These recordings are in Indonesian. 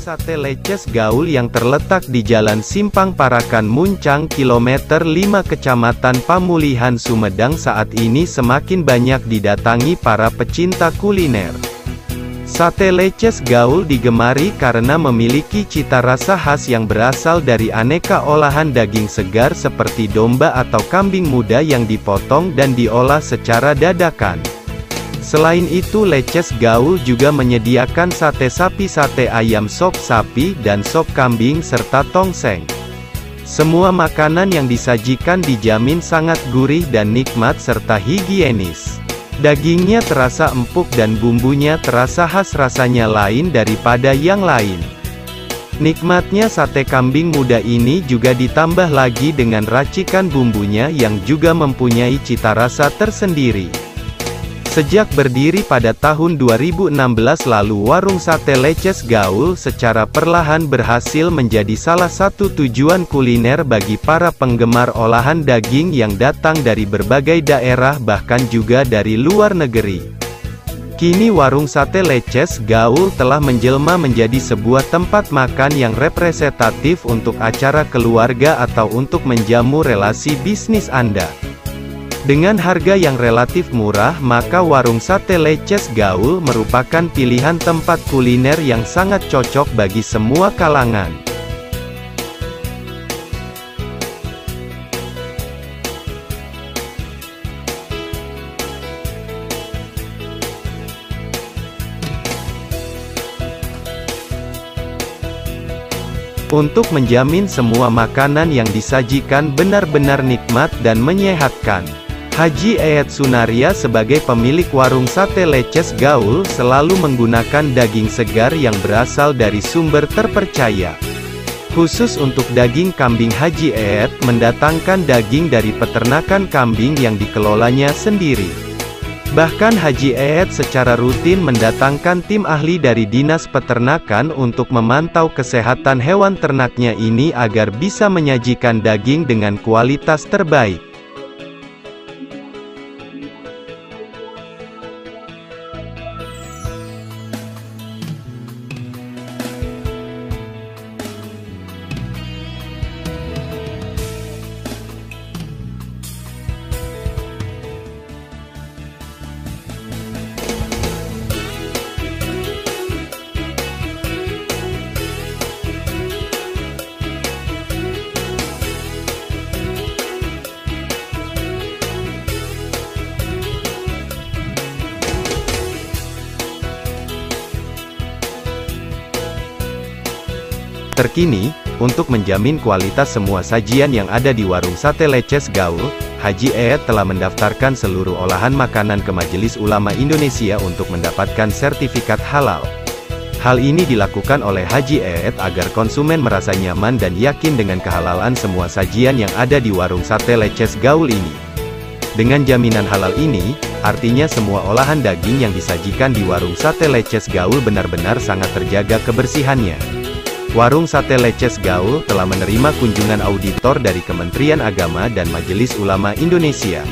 Sate Leces Gaul yang terletak di Jalan Simpang Parakan Muncang kilometer 5 Kecamatan Pamulihan Sumedang saat ini semakin banyak didatangi para pecinta kuliner. Sate Leces Gaul digemari karena memiliki cita rasa khas yang berasal dari aneka olahan daging segar seperti domba atau kambing muda yang dipotong dan diolah secara dadakan. Selain itu, Leces Gaul juga menyediakan sate sapi, sate ayam, sop sapi, dan sop kambing serta tongseng. Semua makanan yang disajikan dijamin sangat gurih dan nikmat serta higienis. Dagingnya terasa empuk dan bumbunya terasa khas, rasanya lain daripada yang lain. Nikmatnya sate kambing muda ini juga ditambah lagi dengan racikan bumbunya yang juga mempunyai cita rasa tersendiri. Sejak berdiri pada tahun 2016 lalu, warung Sate Leces Gaul secara perlahan berhasil menjadi salah satu tujuan kuliner bagi para penggemar olahan daging yang datang dari berbagai daerah bahkan juga dari luar negeri. Kini warung Sate Leces Gaul telah menjelma menjadi sebuah tempat makan yang representatif untuk acara keluarga atau untuk menjamu relasi bisnis Anda. Dengan harga yang relatif murah, maka warung Sate Leces Gaul merupakan pilihan tempat kuliner yang sangat cocok bagi semua kalangan. Untuk menjamin semua makanan yang disajikan benar-benar nikmat dan menyehatkan, Haji Eet Sunaria sebagai pemilik warung Sate Leces Gaul selalu menggunakan daging segar yang berasal dari sumber terpercaya. Khusus untuk daging kambing, Haji Eet mendatangkan daging dari peternakan kambing yang dikelolanya sendiri. Bahkan Haji Eet secara rutin mendatangkan tim ahli dari Dinas Peternakan untuk memantau kesehatan hewan ternaknya ini agar bisa menyajikan daging dengan kualitas terbaik. Terkini, untuk menjamin kualitas semua sajian yang ada di warung Sate Leces Gaul, Haji Eet telah mendaftarkan seluruh olahan makanan ke Majelis Ulama Indonesia untuk mendapatkan sertifikat halal. Hal ini dilakukan oleh Haji Eet agar konsumen merasa nyaman dan yakin dengan kehalalan semua sajian yang ada di warung Sate Leces Gaul ini. Dengan jaminan halal ini, artinya semua olahan daging yang disajikan di warung Sate Leces Gaul benar-benar sangat terjaga kebersihannya. Warung Sate Leces Gaul telah menerima kunjungan auditor dari Kementerian Agama dan Majelis Ulama Indonesia.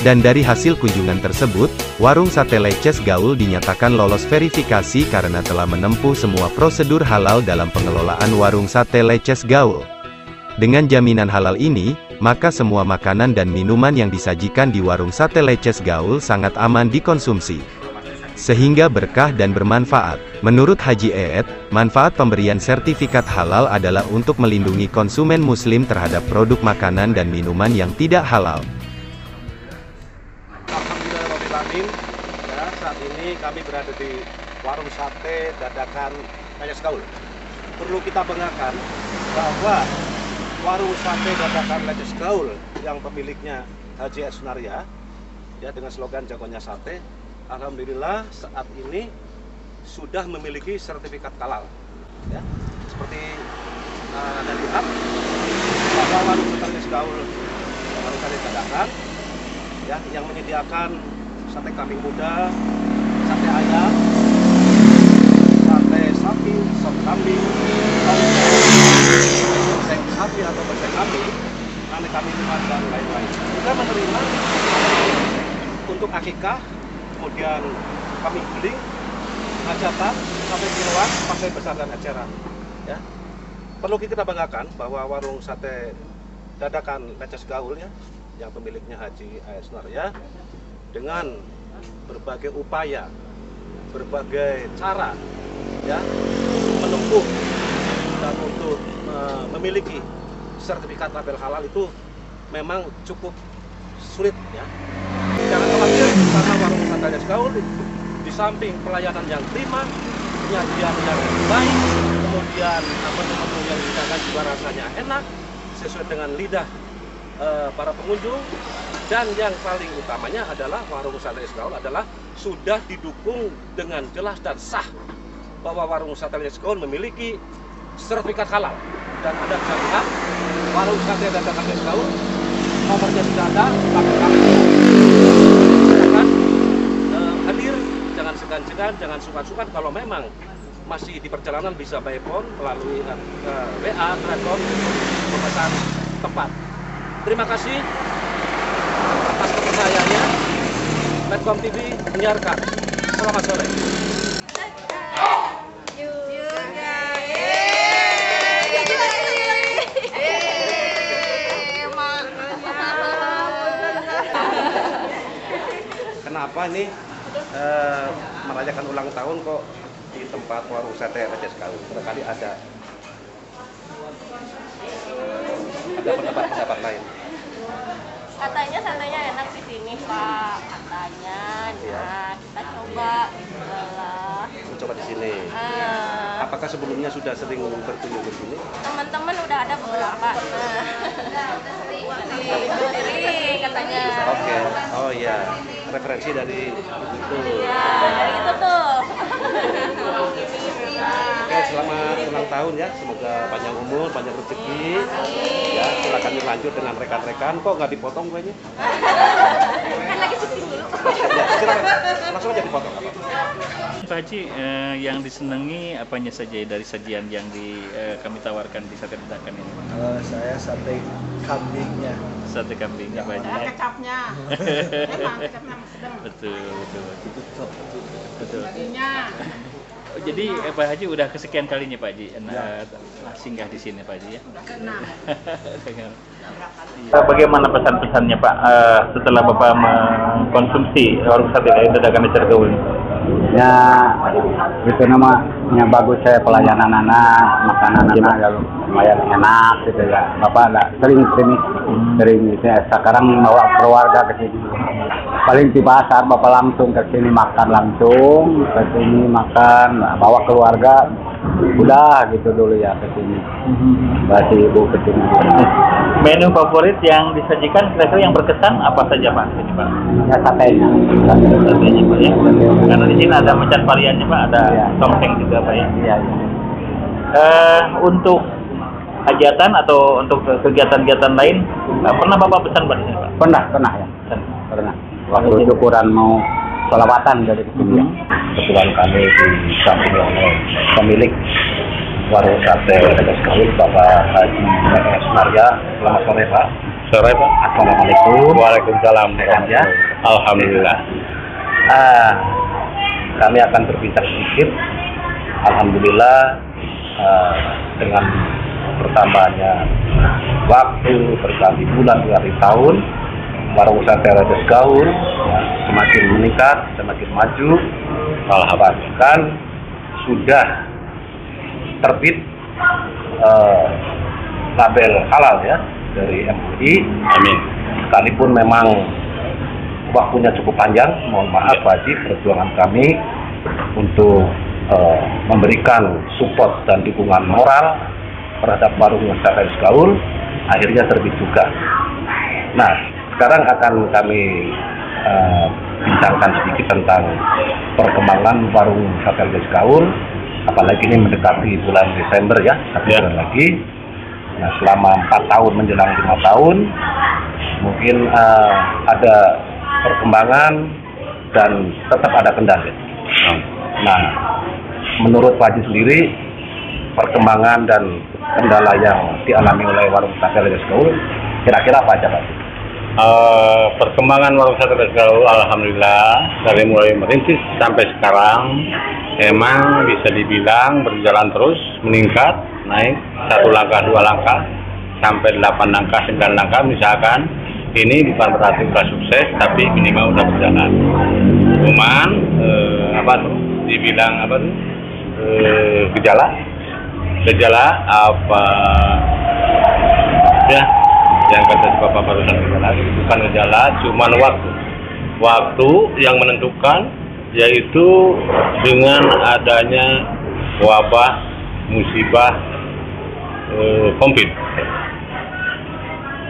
Dan dari hasil kunjungan tersebut, warung Sate Leces Gaul dinyatakan lolos verifikasi karena telah menempuh semua prosedur halal dalam pengelolaan warung Sate Leces Gaul. Dengan jaminan halal ini, maka semua makanan dan minuman yang disajikan di warung Sate Leces Gaul sangat aman dikonsumsi, sehingga berkah dan bermanfaat. Menurut Haji Eet, manfaat pemberian sertifikat halal adalah untuk melindungi konsumen muslim terhadap produk makanan dan minuman yang tidak halal. Alhamdulillahirrahmanirrahim. Ya, saat ini kami berada di warung sate dadakan Leces Gaul. Perlu kita banggakan bahwa warung sate dadakan Leces Gaul yang pemiliknya Haji Eet Sunaria, ya, dengan slogan jagonya sate, alhamdulillah saat ini sudah memiliki sertifikat halal. Ya, seperti Anda lihat bahwa warung Sate Leces Gaul, warung sate dadakan, ya, yang menyediakan sate kambing muda, sate ayam, sate sapi, sop kambing, tongseng sapi atau tongseng kambing, aneka minuman dan lain-lain. Kita menerima untuk akikah, kemudian kambing guling, hajatan, sampai kiloan, pakai besar dan eceran. Ya. Perlu kita banggakan bahwa warung sate dadakan Leces Gaul ya, yang pemiliknya Haji A.S. Narya, dengan berbagai upaya, berbagai cara ya menempuh dan untuk memiliki sertifikat label halal itu memang cukup sulit ya. Jangan khawatir karena warung sate Leces Gaul di samping pelayanan yang prima, penyajian yang baik, kemudian menu-menu yang dijaga juga rasanya enak sesuai dengan lidah para pengunjung, dan yang paling utamanya adalah warung sate Leces Gaul adalah sudah didukung dengan jelas dan sah bahwa warung sate Leces Gaul memiliki sertifikat halal, dan ada jaminan warung sate dadakan Leces Gaul nomornya sudah ada, kami silakan hadir, jangan segan-segan, jangan sungkan-sungkan. Kalau memang masih di perjalanan bisa by phone melalui WA, telepon memesan tempat. Terima kasih atas kepercayaannya. Medcom TV menyiarkan. Selamat sore. Kenapa ini merayakan ulang tahun kok di tempat warung sate Leces Gaul? Barangkali ada pendapat lain. Katanya satenya enak di sini, Pak. Katanya. Nah, kita coba lah. Mencoba di sini. Apakah sebelumnya sudah sering berkunjung ke sini? Teman-teman udah ada beberapa. Sering katanya. Oke. Oh iya. Referensi dari itu. Iya, dari itu tuh. Oke, selamat ulang tahun ya. Semoga panjang umur, banyak rezeki. Ya, silakan dilanjut dengan rekan-rekan. Kok nggak dipotong kuenya? Kan lagi syuting dulu. Ya, silakan. Langsung aja dipotong. Pak Haji, yang disenangi apanya saja dari sajian yang kami tawarkan di sate dadakan ini? Saya sate kambingnya. Sate kambingnya Pak Haji. Kecapnya. Memang kecapnya sedang. Betul. Dagingnya. Jadi Pak Haji udah kesekian kalinya Pak Haji singgah di sini Pak Haji ya. Bagaimana pesan-pesannya Pak setelah Bapak mengkonsumsi warung sate dadakan Leces Gaul? Ya itu namanya bagus, saya pelayanan anak, makanan anak ya lumayan enak gitu ya. Bapak ada sering gitu ya. Sekarang bawa keluarga ke sini. Paling di pasar Bapak langsung ke sini makan langsung, ke sini makan, bawa keluarga. Udah gitu dulu ya ke sini. Masih ibu ke sini. Menu favorit yang disajikan kira-kira yang berkesan apa saja Pak? Ya satenya. Satenya Pak ya. Karena di sini ada macam variannya Pak, ada tongseng juga Pak ya. Iya. Untuk hajatan atau untuk kegiatan-kegiatan lain pernah Bapak pesan Pak di sini Pak? Pernah ya. Pernah. Waktu syukuran mau sholawatan dari sini ya. Kebetulan kami disamping oleh pemilik warung sate Leces Gaul, Bapak Haji A.S. Narya. Selamat sore Pak. Sore Pak. Assalamualaikum. Waalaikumsalam. Sehat ya. Alhamdulillah. Kami akan berbincang sedikit. Alhamdulillah dengan bertambahnya waktu, berganti bulan, berganti tahun, warung sate Leces Gaul ya, semakin meningkat, semakin maju. Bahkan sudah terbit label halal ya dari MUI. Amin. Sekalipun memang waktunya cukup panjang, mohon maaf Pak Haji, perjuangan kami untuk memberikan support dan dukungan moral terhadap warung sate Leces Gaul akhirnya terbit juga. Nah, sekarang akan kami bincangkan sedikit tentang perkembangan warung sate Leces Gaul, apalagi ini mendekati bulan Desember ya, 1 bulan lagi. Nah, selama 4 tahun menjelang 5 tahun, mungkin ada perkembangan dan tetap ada kendala. Nah, menurut Pak Haji sendiri, perkembangan dan kendala yang dialami oleh warung sate Leces Gaul kira-kira apa aja Pak? Perkembangan warung sate Tejas Gaul, alhamdulillah dari mulai merintis sampai sekarang emang bisa dibilang berjalan terus, meningkat, naik 1 langkah 2 langkah sampai 8 langkah 9 langkah misalkan. Ini bukan berarti udah sukses, tapi minimal udah berjalan. Cuman dibilang gejala apa ya? Yang kata Bapak barusan gejala, bukan gejala, cuman waktu yang menentukan, yaitu dengan adanya wabah musibah COVID.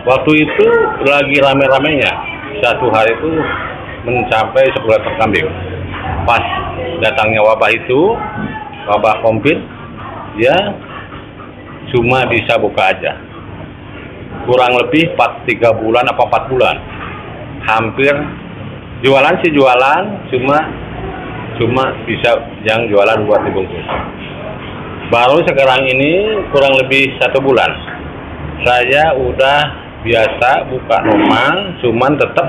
Waktu itu lagi rame-ramenya, satu hari itu mencapai 10 ekor kambing. Pas datangnya wabah itu, wabah COVID, ya cuma bisa buka aja. Kurang lebih 3 bulan apa 4 bulan, hampir jualan sih jualan, cuma bisa yang jualan buat dibungkus. Baru sekarang ini kurang lebih 1 bulan, saya udah biasa buka normal, cuman tetap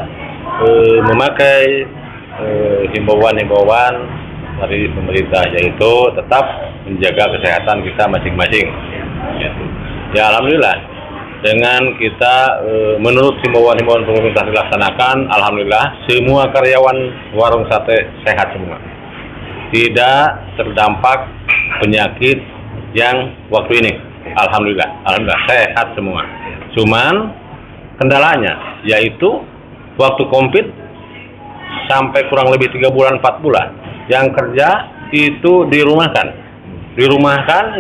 memakai himbauan-himbauan dari pemerintah, yaitu tetap menjaga kesehatan kita masing-masing. Ya alhamdulillah. Dengan kita menurut himbauan-himbauan pemerintah dilaksanakan, alhamdulillah semua karyawan warung sate sehat semua. Tidak terdampak penyakit yang waktu ini. Alhamdulillah sehat semua. Cuman kendalanya yaitu waktu COVID sampai kurang lebih 3 bulan 4 bulan yang kerja itu dirumahkan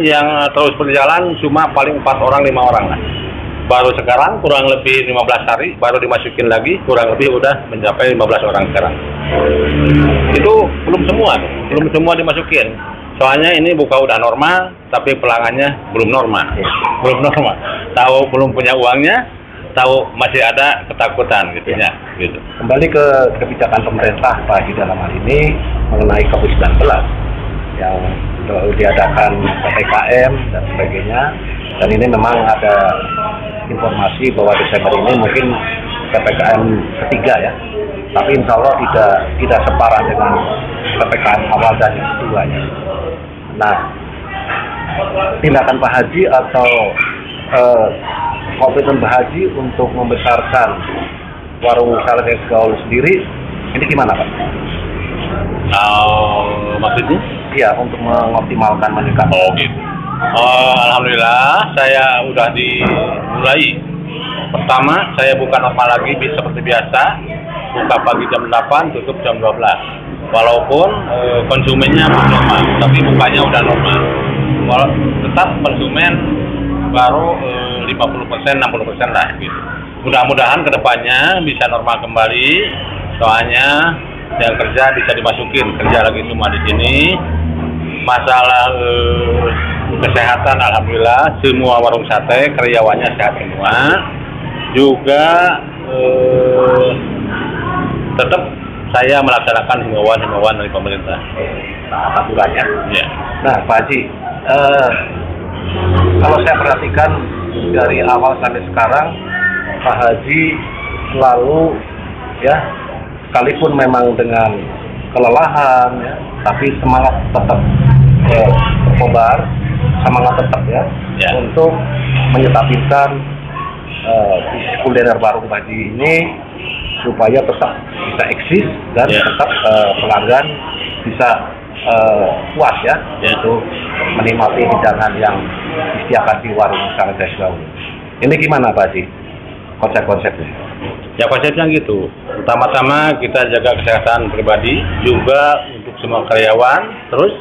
yang terus berjalan cuma paling 4 orang 5 orang lah. Baru sekarang kurang lebih 15 hari baru dimasukin lagi, kurang lebih udah mencapai 15 orang sekarang. Itu belum semua dimasukin. Soalnya ini buka udah normal, tapi pelanggannya belum normal. Tahu belum punya uangnya, tahu masih ada ketakutan gitu ya. Gitu. Kembali ke kebijakan pemerintah Pak Haji dalam hal ini mengenai COVID-19 yang diadakan PPKM dan sebagainya. Dan ini memang ada informasi bahwa Desember ini mungkin PPKM ketiga ya, tapi insya Allah tidak separah dengan PPKM awal dan yang kedua ya. Nah, tindakan Pak Haji atau komitmen Pak Haji untuk membesarkan warung sate Tejas Gaul sendiri, ini gimana Pak? Maksudnya? Iya, untuk mengoptimalkan meningkat. Oh gitu. Alhamdulillah saya udah dimulai. Pertama saya buka normal lagi seperti biasa, buka pagi jam 8, tutup jam 12. Walaupun konsumennya belum normal, tapi bukanya udah normal. Tetap konsumen baru 50%, 60% lah gitu. Mudah-mudahan kedepannya bisa normal kembali. Soalnya yang kerja bisa dimasukin, kerja lagi cuma di sini. Masalah kesehatan alhamdulillah semua warung sate karyawannya sehat semua. Juga tetap saya melaksanakan himbauan dari pemerintah. Aturannya. Ya. Nah Pak Haji, kalau saya perhatikan dari awal sampai sekarang Pak Haji selalu ya, sekalipun memang dengan kelelahan ya, tapi semangat tetap berkobar, semangat tetap ya untuk menyetapkan bisnis kuliner warung Pak Haji ini supaya tetap bisa eksis dan tetap pelanggan bisa puas ya untuk menikmati hidangan yang disediakan di warung sate Tejas Gaul. Ini gimana Pak Haji konsep-konsepnya? Ya konsepnya gitu. Pertama-tama kita jaga kesehatan pribadi juga untuk semua karyawan. Terus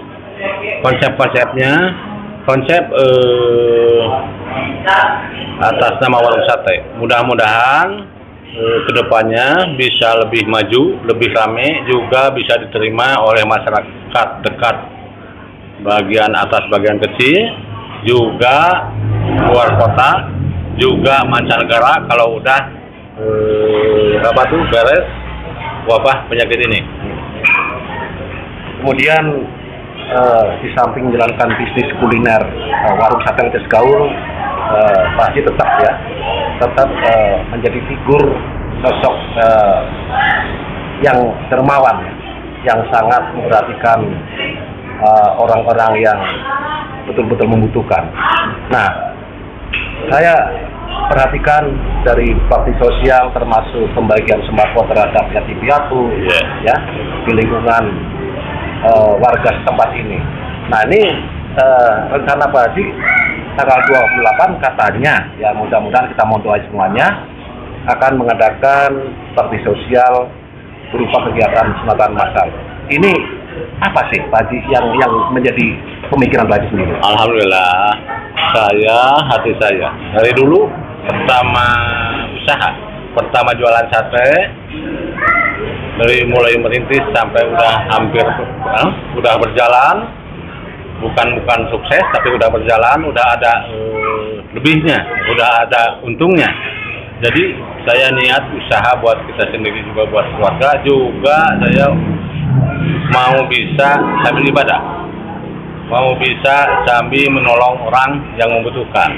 konsep-konsepnya atas nama warung sate. Mudah-mudahan kedepannya bisa lebih maju, lebih ramai, juga bisa diterima oleh masyarakat dekat bagian atas, bagian kecil, juga luar kota, juga mancanegara kalau udah beres wabah penyakit ini. Kemudian di samping menjalankan bisnis kuliner warung sate Tejas Gaul, Pak Haji tetap menjadi figur sosok yang dermawan, yang sangat memperhatikan orang-orang yang betul-betul membutuhkan. Nah, saya perhatikan dari bakti sosial termasuk pembagian sembako terhadap yatim piatu, ya, di lingkungan warga setempat ini. Nah, ini rencana Pak Haji tanggal 28 katanya, ya mudah-mudahan kita mau doa semuanya, akan mengadakan bakti sosial berupa kegiatan sunatan massal. Ini apa sih Pak Haji yang menjadi pemikiran Pak Haji sendiri? Alhamdulillah, hati saya dari dulu pertama usaha, pertama jualan sate, dari mulai merintis sampai udah hampir udah berjalan, bukan sukses tapi udah berjalan, udah ada lebihnya, udah ada untungnya. Jadi saya niat usaha buat kita sendiri juga, buat keluarga juga. Saya mau bisa sambil ibadah, mau bisa sambil menolong orang yang membutuhkan.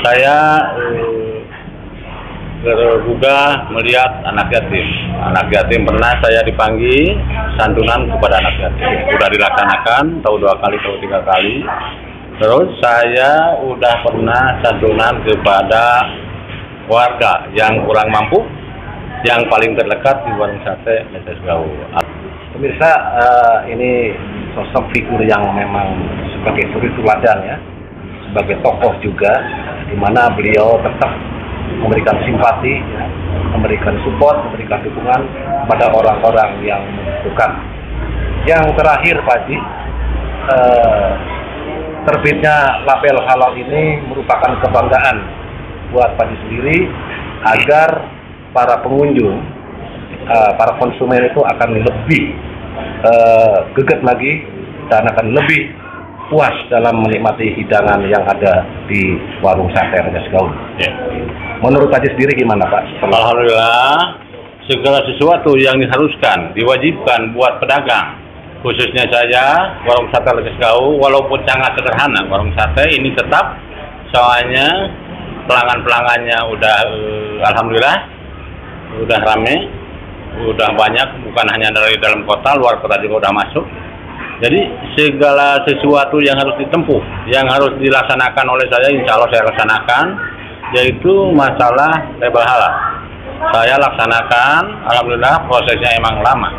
Saya tergugah melihat anak yatim. Anak yatim pernah saya dipanggil santunan kepada anak yatim. Sudah dilaksanakan, tahu 2 kali, tahu 3 kali. Terus saya udah pernah santunan kepada warga yang kurang mampu, yang paling terdekat di warung sate Meses Gaul. Pemirsa, ini sosok figur yang memang sebagai suri teladan ya, sebagai tokoh juga, di mana beliau tetap memberikan simpati, ya, memberikan support, memberikan dukungan kepada orang-orang yang membutuhkan. Yang terakhir Pak Haji, terbitnya label halal ini merupakan kebanggaan buat Pak Haji sendiri, agar para pengunjung, para konsumen itu akan lebih geget lagi dan akan lebih puas dalam menikmati hidangan yang ada di warung sate Meses Gaul. Ya. Menurut Pak Haji sendiri gimana Pak? Alhamdulillah, segala sesuatu yang diharuskan, diwajibkan buat pedagang, khususnya saya, warung sate Meses Gaul, walaupun sangat sederhana, warung sate ini tetap, soalnya pelanggan-pelanggannya udah alhamdulillah udah rame, udah banyak, bukan hanya dari dalam kota, luar kota juga udah masuk. Jadi segala sesuatu yang harus ditempuh, yang harus dilaksanakan oleh saya, insya Allah saya laksanakan, yaitu masalah label halal. Saya laksanakan, alhamdulillah prosesnya emang lama,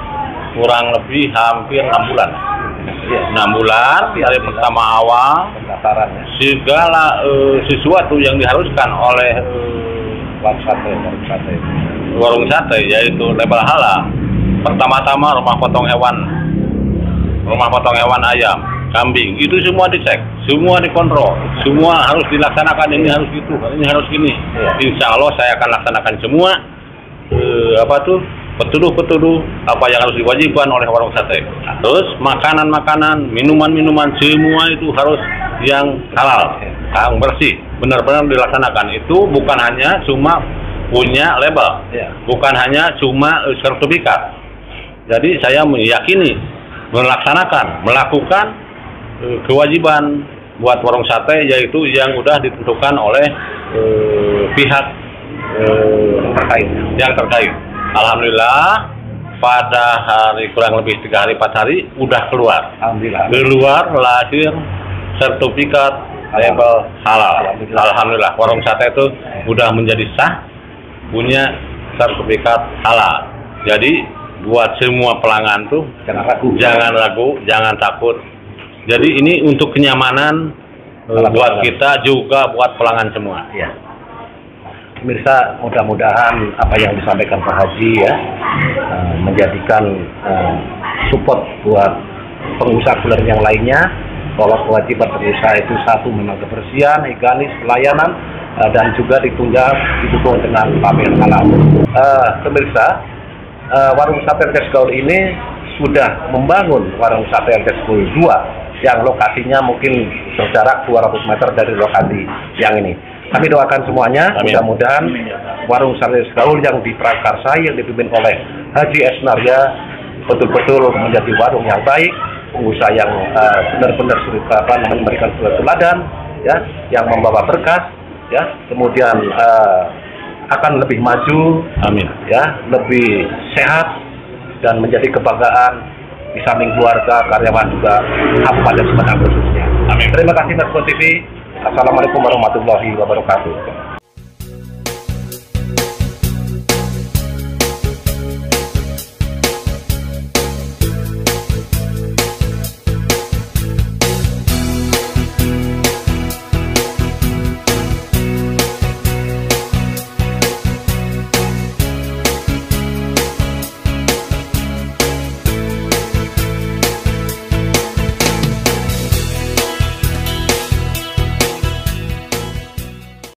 kurang lebih hampir 6 bulan. 6 bulan dari pertama awal, segala sesuatu yang diharuskan oleh warung sate, yaitu label halal. Pertama-tama rumah potong hewan ayam, kambing, itu semua dicek, semua dikontrol, semua harus dilaksanakan, ini harus gitu, ini harus gini. Insya Allah saya akan laksanakan semua petuduh apa yang harus diwajibkan oleh warung sate. Terus makanan-makanan, minuman-minuman, semua itu harus yang halal, yang bersih, benar-benar dilaksanakan. Itu bukan hanya cuma punya label, bukan hanya cuma sertifikat. Jadi saya meyakini, melakukan kewajiban buat warung sate, yaitu yang sudah ditentukan oleh pihak yang terkait. Alhamdulillah pada hari kurang lebih 3 hari 4 hari udah keluar. Keluar lahir sertifikat label halal. Alhamdulillah warung sate itu udah menjadi sah, punya sertifikat halal. Jadi buat semua pelanggan tuh jangan ragu, jangan takut. Jadi ini untuk kenyamanan buat kita juga buat pelanggan semua. Ya. Pemirsa, mudah-mudahan apa yang disampaikan Pak Haji ya menjadikan support buat pengusaha kuliner yang lainnya, bahwa kewajiban pengusaha itu satu memang kebersihan, higienis, pelayanan, dan juga didukung dengan label halal. Pemirsa, warung sate Meses Gaul ini sudah membangun warung sate Meses Gaul 2 yang lokasinya mungkin berjarak 200 meter dari lokasi yang ini. Kami doakan semuanya, mudah-mudahan warung sate Meses Gaul yang diprakarsai, yang dipimpin oleh Haji Esnarya betul-betul menjadi warung yang baik, pengusaha yang benar-benar memberikan suri teladan, ya, yang membawa berkah, ya, kemudian akan lebih maju, Amin. ya, lebih sehat dan menjadi kebanggaan di samping keluarga, karyawan juga Kabupaten Sumedang khususnya. Amin. Terima kasih Metro TV. Assalamualaikum warahmatullahi wabarakatuh.